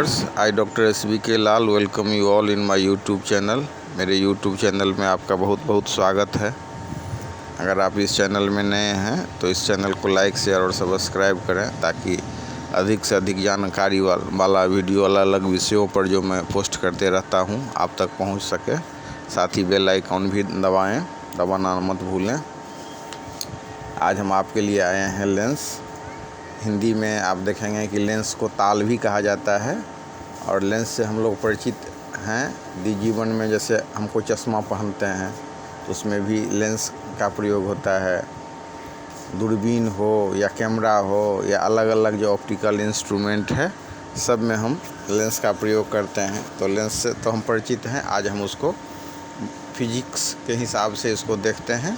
Viewers, I doctor SBK Lal welcome you all in my YouTube channel. मेरे YouTube channel में आपका बहुत बहुत स्वागत है। अगर आप इस चैनल में नए हैं तो इस चैनल को लाइक शेयर और सब्सक्राइब करें ताकि अधिक से अधिक जानकारी वाला वीडियो अलग अलग विषयों पर जो मैं पोस्ट करते रहता हूं आप तक पहुंच सके। साथ ही बेल आइकॉन भी दबाना मत भूलें। आज हम आपके लिए आए हैं लेंस। हिंदी में आप देखेंगे कि लेंस को ताल भी कहा जाता है और लेंस से हम लोग परिचित हैं। जीवन में जैसे हमको चश्मा पहनते हैं तो उसमें भी लेंस का प्रयोग होता है। दूरबीन हो या कैमरा हो या अलग अलग जो ऑप्टिकल इंस्ट्रूमेंट है सब में हम लेंस का प्रयोग करते हैं। तो लेंस से तो हम परिचित हैं। आज हम उसको फिजिक्स के हिसाब से इसको देखते हैं।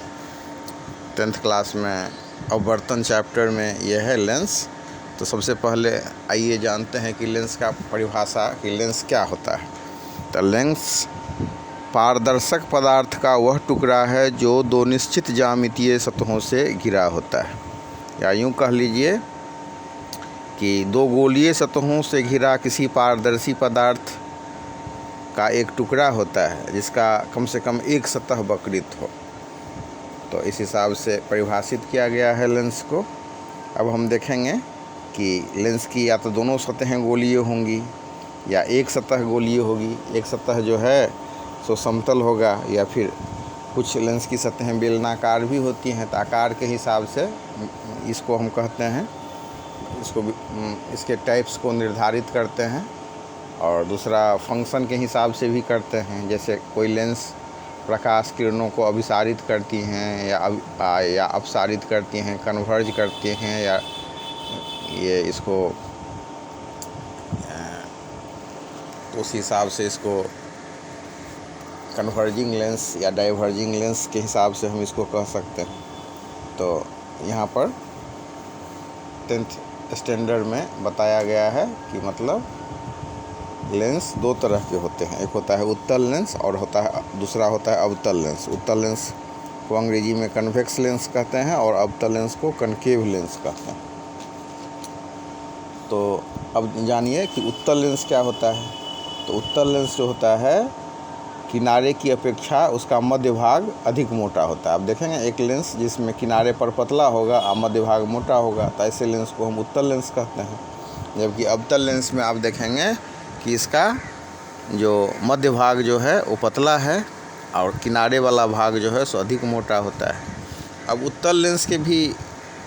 10th क्लास में अववर्तन चैप्टर में यह है लेंस। तो सबसे पहले आइए जानते हैं कि लेंस का परिभाषा कि लेंस क्या होता है। तो लेंस पारदर्शक पदार्थ का वह टुकड़ा है जो दो निश्चित ज्यामितीय सतहों से घिरा होता है, या यूँ कह लीजिए कि दो गोलीय सतहों से घिरा किसी पारदर्शी पदार्थ का एक टुकड़ा होता है जिसका कम से कम एक सतह वक्रित हो। तो इस हिसाब से परिभाषित किया गया है लेंस को। अब हम देखेंगे कि लेंस की या तो दोनों सतहें गोलीय होंगी या एक सतह गोलीय होगी। एक सतह जो है सो समतल होगा, या फिर कुछ लेंस की सतहें बेलनाकार भी होती हैं। तो आकार के हिसाब से इसको हम कहते हैं, इसके टाइप्स को निर्धारित करते हैं। और दूसरा फंक्शन के हिसाब से भी करते हैं। जैसे कोई लेंस प्रकाश किरणों को अभिसारित करती हैं या अपसारित करती हैं, कन्वर्ज करती हैं, या ये इसको उस हिसाब से इसको कन्वर्जिंग लेंस या डाइवर्जिंग लेंस के हिसाब से हम इसको कह सकते हैं। तो यहाँ पर 10th स्टैंडर्ड में बताया गया है कि मतलब लेंस दो तरह के होते हैं। एक होता है उत्तल लेंस और दूसरा होता है अवतल लेंस। उत्तल लेंस को अंग्रेजी में कन्वेक्स लेंस कहते हैं और अवतल लेंस को कनकेव लेंस कहते हैं। तो अब जानिए कि उत्तल लेंस क्या होता है। तो उत्तल लेंस जो होता है किनारे की अपेक्षा उसका मध्य भाग अधिक मोटा होता है। आप देखेंगे एक लेंस जिसमें किनारे पर पतला होगा और मध्य भाग मोटा होगा, तो ऐसे लेंस को हम उत्तल लेंस कहते हैं। जबकि अवतल लेंस में आप देखेंगे कि इसका जो मध्य भाग जो है वो पतला है और किनारे वाला भाग जो है सो अधिक मोटा होता है। अब उत्तल लेंस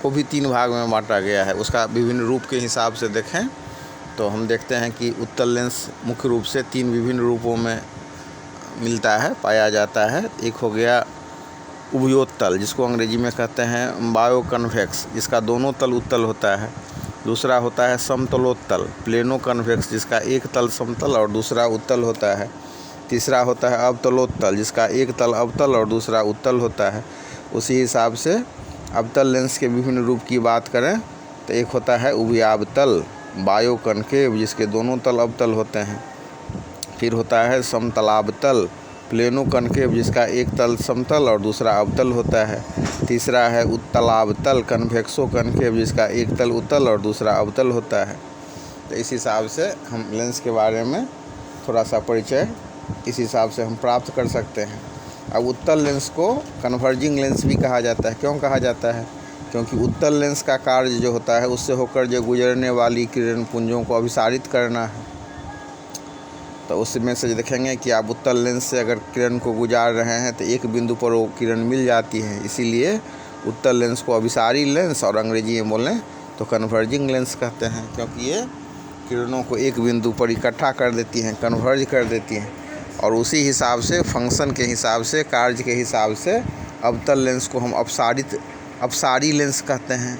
को भी 3 भाग में बांटा गया है। उसका विभिन्न रूप के हिसाब से देखें तो हम देखते हैं कि उत्तल लेंस मुख्य रूप से 3 विभिन्न रूपों में मिलता है, पाया जाता है। एक हो गया उभयोत्तल, जिसको अंग्रेजी में कहते हैं बायो कन्वेक्स, जिसका दोनों तल उत्तल होता है। दूसरा होता है समतलोत्तल, प्लेनो कन्वेक्स, जिसका एक तल समतल और दूसरा उत्तल होता है। तीसरा होता है अवतलोत्तल, जिसका एक तल अवतल और दूसरा उत्तल होता है। उसी हिसाब से अवतल लेंस के विभिन्न रूप की बात करें तो एक होता है उभयावतल, बायो कनकेव, जिसके दोनों तल अवतल होते हैं। फिर होता है समतलावतल, प्लेनो कनकेव, जिसका एक तल समतल और दूसरा अवतल होता है। तीसरा है उत्तलावतल, कन्वेक्सो कनकेव, जिसका एक तल उत्तल और दूसरा अवतल होता है। तो इस हिसाब से हम लेंस के बारे में थोड़ा सा परिचय इस हिसाब से हम प्राप्त कर सकते हैं। अब उत्तल लेंस को कन्वर्जिंग लेंस भी कहा जाता है। क्यों कहा जाता है? क्योंकि उत्तल लेंस का कार्य जो होता है उससे होकर जो गुजरने वाली किरण पुंजों को अभिसारित करना है। तो उसमें से देखेंगे कि आप उत्तल लेंस से अगर किरण को गुजार रहे हैं तो एक बिंदु पर वो किरण मिल जाती है। इसीलिए उत्तल लेंस को अभिसारी लेंस और अंग्रेजी में बोलें तो कन्वर्जिंग लेंस कहते हैं, क्योंकि ये किरणों को एक बिंदु पर इकट्ठा कर देती हैं, कन्वर्ज कर देती हैं। और उसी हिसाब से फंक्शन के हिसाब से, कार्य के हिसाब से अवतल लेंस को हम अपसारी लेंस कहते हैं,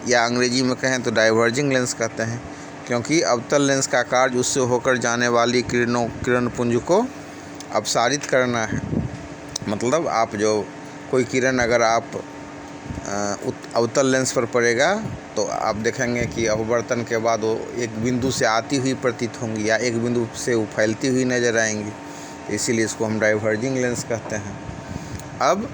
या अंग्रेजी में कहें तो डाइवर्जिंग लेंस कहते हैं। क्योंकि अवतल लेंस का कार्य उससे होकर जाने वाली किरण पुंज को अपसारित करना है। मतलब आप जो कोई किरण अगर आप अवतल लेंस पर पड़ेगा तो आप देखेंगे कि अपवर्तन के बाद वो एक बिंदु से आती हुई प्रतीत होंगी या एक बिंदु से वो फैलती हुई नज़र आएंगी। इसीलिए इसको हम डाइवर्जिंग लेंस कहते हैं। अब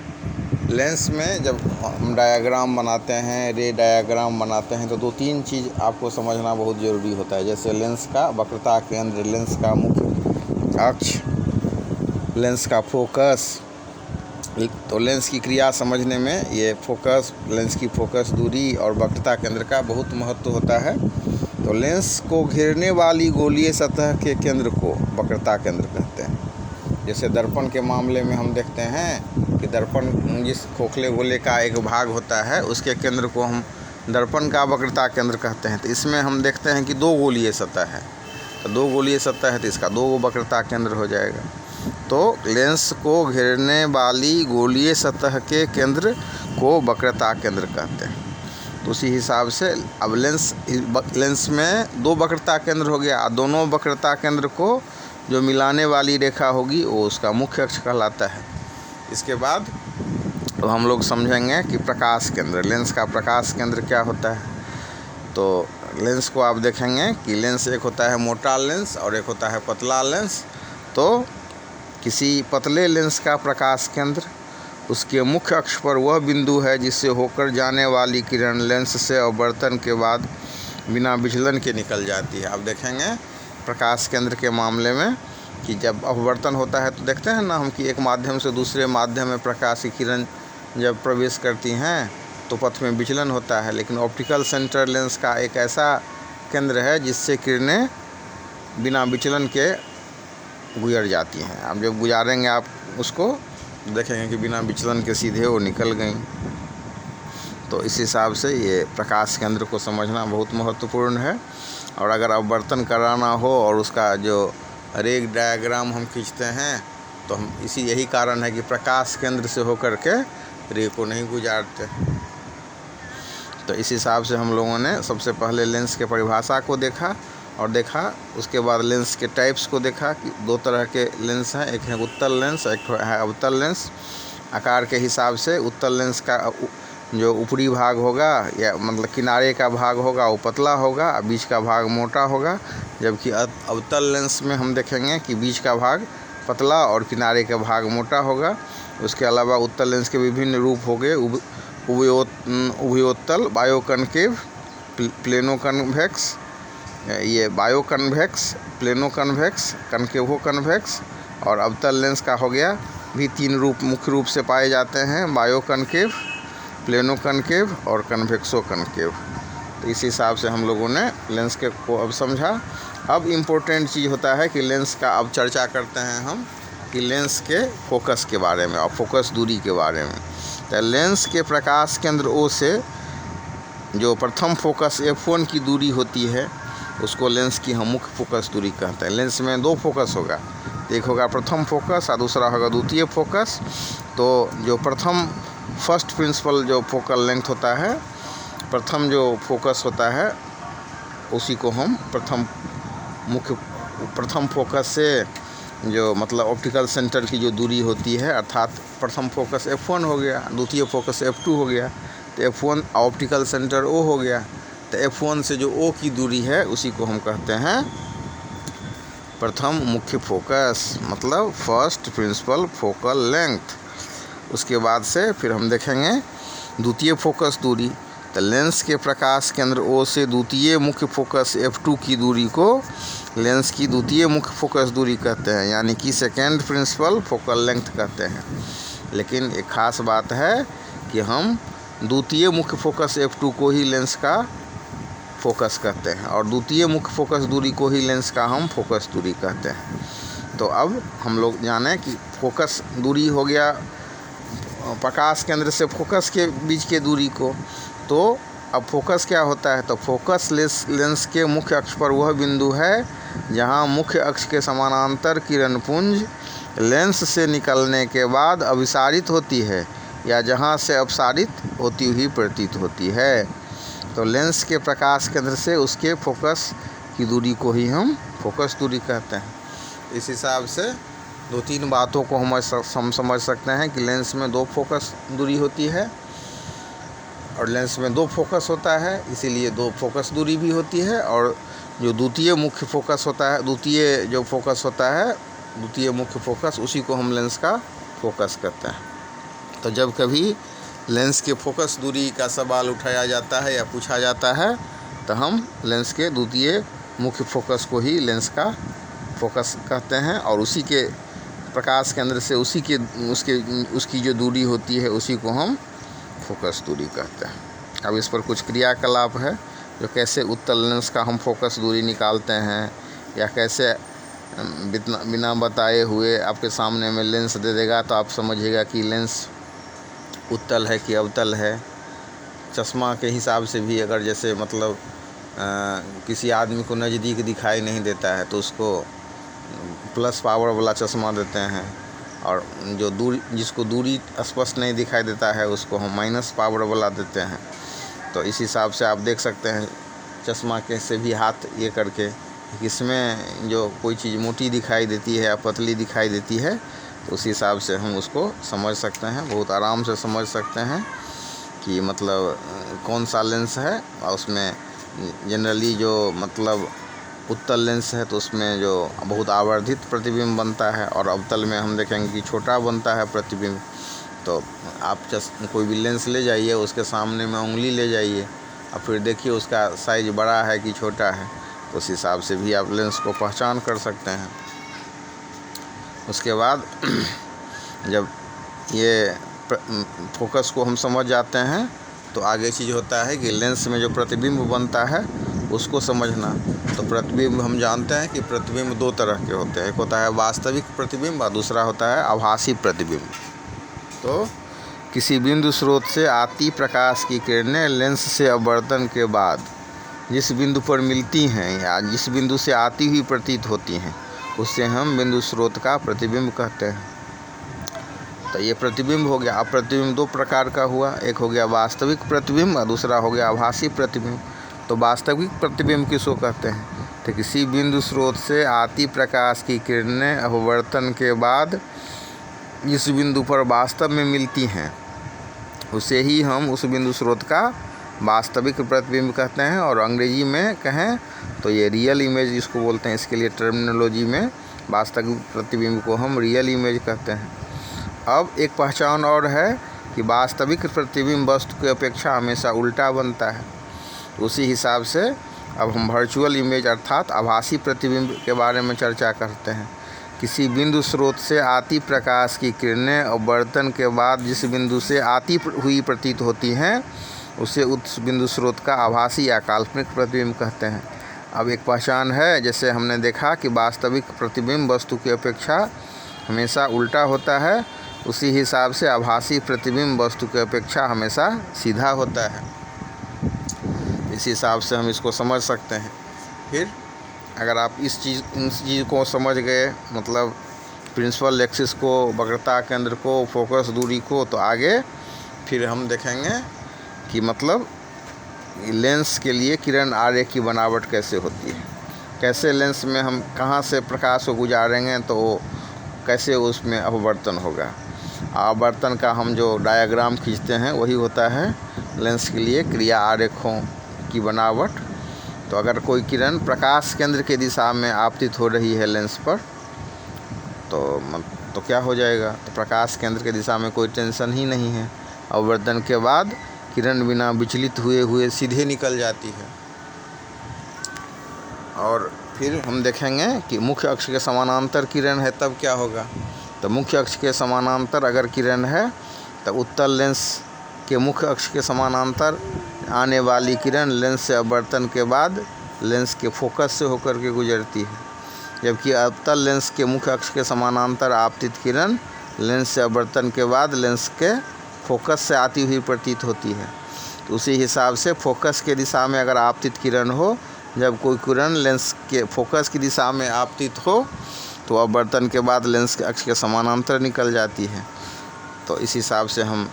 लेंस में जब हम डायग्राम बनाते हैं, रे डायग्राम बनाते हैं, तो 2-3 चीज़ आपको समझना बहुत ज़रूरी होता है। जैसे लेंस का वक्रता केंद्र, लेंस का मुख्य अक्ष, लेंस का फोकस। तो लेंस की क्रिया समझने में ये फोकस, लेंस की फोकस दूरी और वक्रता केंद्र का बहुत महत्व होता है। तो लेंस को घेरने वाली गोलीय सतह के केंद्र को वक्रता केंद्र कहते हैं। जैसे दर्पण के मामले में हम देखते हैं कि दर्पण जिस खोखले गोले का एक भाग होता है, उसके केंद्र को हम दर्पण का वक्रता केंद्र कहते हैं। तो इसमें हम देखते हैं कि 2 गोलीय सतह है, तो 2 गोलीय सतह है, तो इसका 2 वक्रता केंद्र हो जाएगा। तो लेंस को घेरने वाली गोलीय सतह के केंद्र को वक्रता केंद्र कहते हैं। तो उसी हिसाब से अब लेंस में 2 वक्रता केंद्र हो गया। दोनों वक्रता केंद्र को जो मिलाने वाली रेखा होगी वो उसका मुख्य अक्ष कहलाता है। इसके बाद तो हम लोग समझेंगे कि प्रकाश केंद्र, लेंस का प्रकाश केंद्र क्या होता है। तो लेंस को आप देखेंगे कि लेंस एक होता है मोटा लेंस और एक होता है पतला लेंस। तो किसी पतले लेंस का प्रकाश केंद्र उसके मुख्य अक्ष पर वह बिंदु है जिससे होकर जाने वाली किरण लेंस से अपवर्तन के बाद बिना विचलन के निकल जाती है। आप देखेंगे प्रकाश केंद्र के मामले में कि जब अपवर्तन होता है तो देखते हैं ना हम कि एक माध्यम से दूसरे माध्यम में प्रकाश की किरण जब प्रवेश करती हैं तो पथ में विचलन होता है। लेकिन ऑप्टिकल सेंटर लेंस का एक ऐसा केंद्र है जिससे किरणें बिना विचलन के गुजर जाती हैं। अब जब गुजारेंगे आप उसको देखेंगे कि बिना विचलन के सीधे वो निकल गई। तो इस हिसाब से ये प्रकाश केंद्र को समझना बहुत महत्वपूर्ण है। और अगर अपवर्तन कराना हो और उसका जो रे डायग्राम हम खींचते हैं तो हम यही कारण है कि प्रकाश केंद्र से होकर के रे को नहीं गुजारते। तो इस हिसाब से हम लोगों ने सबसे पहले लेंस के परिभाषा को देखा उसके बाद लेंस के टाइप्स को देखा कि 2 तरह के लेंस हैं, एक है उत्तल लेंस, एक है अवतल लेंस। आकार के हिसाब से उत्तल लेंस का जो ऊपरी भाग होगा या मतलब किनारे का भाग होगा वो पतला होगा, बीच का भाग मोटा होगा। जबकि अवतल लेंस में हम देखेंगे कि बीच का भाग पतला और किनारे का भाग मोटा होगा। उसके अलावा उत्तल लेंस के विभिन्न रूप हो गए, उभयोत्तल, बायोकनकेव, प्लेनो कन्वेक्स, ये biconvex, plano convex, concavo convex. और अवतल लेंस का हो गया भी 3 रूप मुख्य रूप से पाए जाते हैं, बायो कनकेव, प्लेनो कनकेव और कन्वेक्सो कनकेव। तो इस हिसाब से हम लोगों ने लेंस के को अब समझा। अब इम्पोर्टेंट चीज़ होता है कि लेंस का अब चर्चा करते हैं हम कि लेंस के फोकस के बारे में और फोकस दूरी के बारे में। तो लेंस के प्रकाश केंद्र ओ से जो प्रथम फोकस F1 की दूरी होती है उसको लेंस की हम मुख्य फोकस दूरी कहते हैं। लेंस में 2 फोकस होगा, एक होगा प्रथम फोकस और दूसरा होगा द्वितीय फोकस। तो जो प्रथम फर्स्ट प्रिंसिपल जो फोकल लेंथ होता है, प्रथम जो फोकस होता है उसी को हम प्रथम फोकस से जो मतलब ऑप्टिकल सेंटर की जो दूरी होती है, अर्थात प्रथम फोकस F1 हो गया, द्वितीय फोकस F2 हो गया, तो F1 ऑप्टिकल सेंटर O हो गया। तो F1 से जो O की दूरी है उसी को हम कहते हैं प्रथम मुख्य फोकस, मतलब फर्स्ट प्रिंसिपल फोकल लेंथ। उसके बाद से फिर हम देखेंगे द्वितीय फोकस दूरी। तो लेंस के प्रकाश केंद्र O से द्वितीय मुख्य फोकस F2 की दूरी को लेंस की द्वितीय मुख्य फोकस दूरी कहते हैं, यानी कि सेकेंड प्रिंसिपल फोकल लेंथ कहते हैं। लेकिन एक खास बात है कि हम द्वितीय मुख्य फोकस F2 को ही लेंस का फोकस कहते हैं और द्वितीय मुख्य फोकस दूरी को ही लेंस का हम फोकस दूरी कहते हैं। तो अब हम लोग जाने कि फोकस दूरी हो गया प्रकाश केंद्र से फोकस के बीच के दूरी को। तो अब फोकस क्या होता है, तो फोकस लेंस के मुख्य अक्ष पर वह बिंदु है जहां मुख्य अक्ष के समानांतर किरण पुंज लेंस से निकलने के बाद अभिसारित होती है या जहां से अपसारित होती हुई प्रतीत होती है। तो लेंस के प्रकाश केंद्र से उसके फोकस की दूरी को ही हम फोकस दूरी कहते हैं। इस हिसाब से 2-3 बातों को हम समझ सकते हैं कि लेंस में 2 फोकस दूरी होती है और लेंस में 2 फोकस होता है, इसीलिए 2 फोकस दूरी भी होती है। और जो द्वितीय मुख्य फोकस होता है, द्वितीय मुख्य फोकस उसी को हम लेंस का फोकस कहते हैं। तो जब कभी लेंस के फोकस दूरी का सवाल उठाया जाता है या पूछा जाता है तो हम लेंस के द्वितीय मुख्य फोकस को ही लेंस का फोकस कहते हैं, और उसी के प्रकाश केंद्र से उसकी जो दूरी होती है उसी को हम फोकस दूरी कहते हैं। अब इस पर कुछ क्रियाकलाप है जो कैसे उत्तल लेंस का हम फोकस दूरी निकालते हैं, या कैसे बिना बताए हुए आपके सामने में लेंस दे देगा तो आप समझिएगा कि लेंस उत्तल है कि अवतल है। चश्मा के हिसाब से भी अगर जैसे मतलब किसी आदमी को नज़दीक दिखाई नहीं देता है तो उसको प्लस पावर वाला चश्मा देते हैं, और जो जिसको दूरी स्पष्ट नहीं दिखाई देता है उसको हम माइनस पावर वाला देते हैं। तो इस हिसाब से आप देख सकते हैं चश्मा के से भी हाथ ये करके, इसमें जो कोई चीज़ मोटी दिखाई देती है या पतली दिखाई देती है तो उस हिसाब से हम उसको समझ सकते हैं, बहुत आराम से समझ सकते हैं कि मतलब कौन सा लेंस है। और उसमें जनरली जो मतलब उत्तल लेंस है तो उसमें जो बहुत आवर्धित प्रतिबिंब बनता है, और अवतल में हम देखेंगे कि छोटा बनता है प्रतिबिंब। तो आप कोई भी लेंस ले जाइए, उसके सामने में उंगली ले जाइए और फिर देखिए उसका साइज़ बड़ा है कि छोटा है, तो उस हिसाब से भी आप लेंस को पहचान कर सकते हैं। उसके बाद जब ये फोकस को हम समझ जाते हैं तो आगे चीज़ होता है कि लेंस में जो प्रतिबिंब बनता है उसको समझना। तो प्रतिबिंब हम जानते हैं कि प्रतिबिंब दो तरह के होते हैं, एक होता है वास्तविक प्रतिबिंब और दूसरा होता है आभासी प्रतिबिंब। तो किसी बिंदु स्रोत से आती प्रकाश की किरणें लेंस से अपवर्तन के बाद जिस बिंदु पर मिलती हैं या जिस बिंदु से आती हुई प्रतीत होती हैं उससे हम बिंदु स्रोत का प्रतिबिंब कहते हैं। तो ये प्रतिबिंब हो गया। अब प्रतिबिंब दो प्रकार का हुआ, एक हो गया वास्तविक प्रतिबिंब और दूसरा हो गया आभासी प्रतिबिंब। तो वास्तविक प्रतिबिंब किसको कहते हैं? तो किसी बिंदु स्रोत से आती प्रकाश की किरणें अपवर्तन के बाद जिस बिंदु पर वास्तव में मिलती हैं उसे ही हम उस बिंदु स्रोत का वास्तविक प्रतिबिंब कहते हैं, और अंग्रेजी में कहें तो ये रियल इमेज इसको बोलते हैं। इसके लिए टर्मिनोलॉजी में वास्तविक प्रतिबिंब को हम रियल इमेज कहते हैं। अब एक पहचान और है कि वास्तविक प्रतिबिंब वस्तु की अपेक्षा हमेशा उल्टा बनता है। उसी हिसाब से अब हम वर्चुअल इमेज अर्थात आभासी प्रतिबिंब के बारे में चर्चा करते हैं। किसी बिंदु स्रोत से आती प्रकाश की किरणें अपवर्तन के बाद जिस बिंदु से आती हुई प्रतीत होती हैं उसे उस बिंदु स्रोत का आभासी या काल्पनिक प्रतिबिंब कहते हैं। अब एक पहचान है, जैसे हमने देखा कि वास्तविक प्रतिबिंब वस्तु की अपेक्षा हमेशा उल्टा होता है, उसी हिसाब से आभासी प्रतिबिंब वस्तु की अपेक्षा हमेशा सीधा होता है। इस हिसाब से हम इसको समझ सकते हैं। फिर अगर आप इस चीज़ को समझ गए, मतलब प्रिंसिपल एक्सिस को, वक्रता केंद्र को, फोकस दूरी को, तो आगे फिर हम देखेंगे कि मतलब लेंस के लिए किरण आरेख की बनावट कैसे होती है, कैसे लेंस में हम कहाँ से प्रकाश को गुजारेंगे तो कैसे उसमें अपवर्तन होगा। अपवर्तन का हम जो डायग्राम खींचते हैं वही होता है लेंस के लिए क्रिया आरेखों की बनावट। तो अगर कोई किरण प्रकाश केंद्र की दिशा में आपतित हो रही है लेंस पर तो क्या हो जाएगा? तो प्रकाश केंद्र की दिशा में कोई टेंशन ही नहीं है। अपवर्तन के बाद किरण बिना विचलित हुए सीधे निकल जाती है। और फिर हम देखेंगे कि मुख्य अक्ष के समानांतर किरण है तब क्या होगा। तो मुख्य अक्ष के समानांतर अगर किरण है तो उत्तल लेंस के मुख्य अक्ष के समानांतर आने वाली किरण लेंस से अपवर्तन के बाद लेंस के फोकस से होकर के गुजरती है, जबकि अवतल लेंस के मुख्य अक्ष के समानांतर आपतित किरण लेंस से अपवर्तन के बाद लेंस के फोकस से आती हुई प्रतीत होती है। तो उसी हिसाब से फोकस के दिशा में अगर आपतित किरण हो, जब कोई किरण लेंस के फोकस की दिशा में आपतित हो तो अपवर्तन के बाद लेंस के अक्ष के समानांतर निकल जाती है। तो इस हिसाब से हम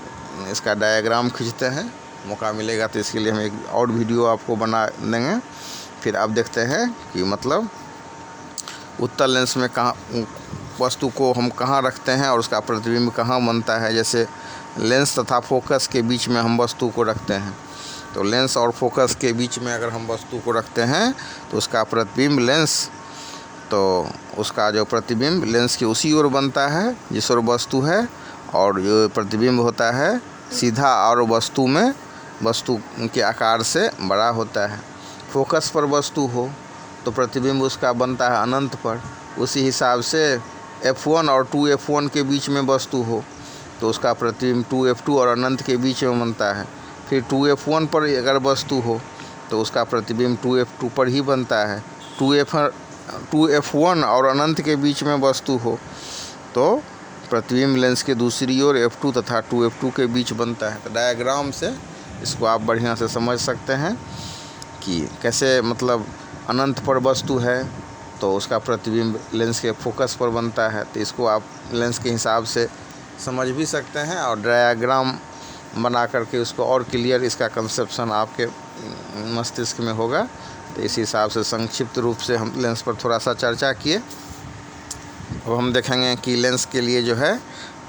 इसका डायग्राम खींचते हैं। मौका मिलेगा तो इसके लिए हम एक और वीडियो आपको बना देंगे। फिर आप देखते हैं कि मतलब उत्तल लेंस में कहाँ वस्तु को हम कहाँ रखते हैं और उसका प्रतिबिंब कहाँ बनता है। जैसे लेंस तथा फोकस के बीच में हम वस्तु को रखते हैं, तो लेंस और फोकस के बीच में अगर हम वस्तु को रखते हैं तो उसका प्रतिबिंब उसका जो प्रतिबिंब लेंस की उसी ओर बनता है जिस ओर वस्तु है, और जो प्रतिबिंब होता है सीधा और वस्तु के आकार से बड़ा होता है। फोकस पर वस्तु हो तो प्रतिबिंब उसका बनता है अनंत पर। उसी हिसाब से F1 और 2F1 के बीच में वस्तु हो तो उसका प्रतिबिंब 2F2 और अनंत के बीच में बनता है। फिर 2F1 पर अगर वस्तु हो तो उसका प्रतिबिंब 2F2 पर ही बनता है। 2F1 और अनंत के बीच में वस्तु हो तो प्रतिबिंब लेंस के दूसरी ओर F2 तथा 2F2 के बीच बनता है। तो डायग्राम से इसको आप बढ़िया से समझ सकते हैं कि कैसे, मतलब अनंत पर वस्तु है तो उसका प्रतिबिंब लेंस के फोकस पर बनता है। तो इसको आप लेंस के हिसाब से समझ भी सकते हैं और डायग्राम बना करके उसको और क्लियर इसका कंसेप्शन आपके मस्तिष्क में होगा। तो इस हिसाब से संक्षिप्त रूप से हम लेंस पर थोड़ा सा चर्चा किए। अब हम देखेंगे कि लेंस के लिए जो है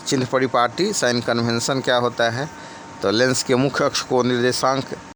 चिन्ह परिपाटी साइन कन्वेंशन क्या होता है। तो लेंस के मुख्य अक्ष को निर्देशांक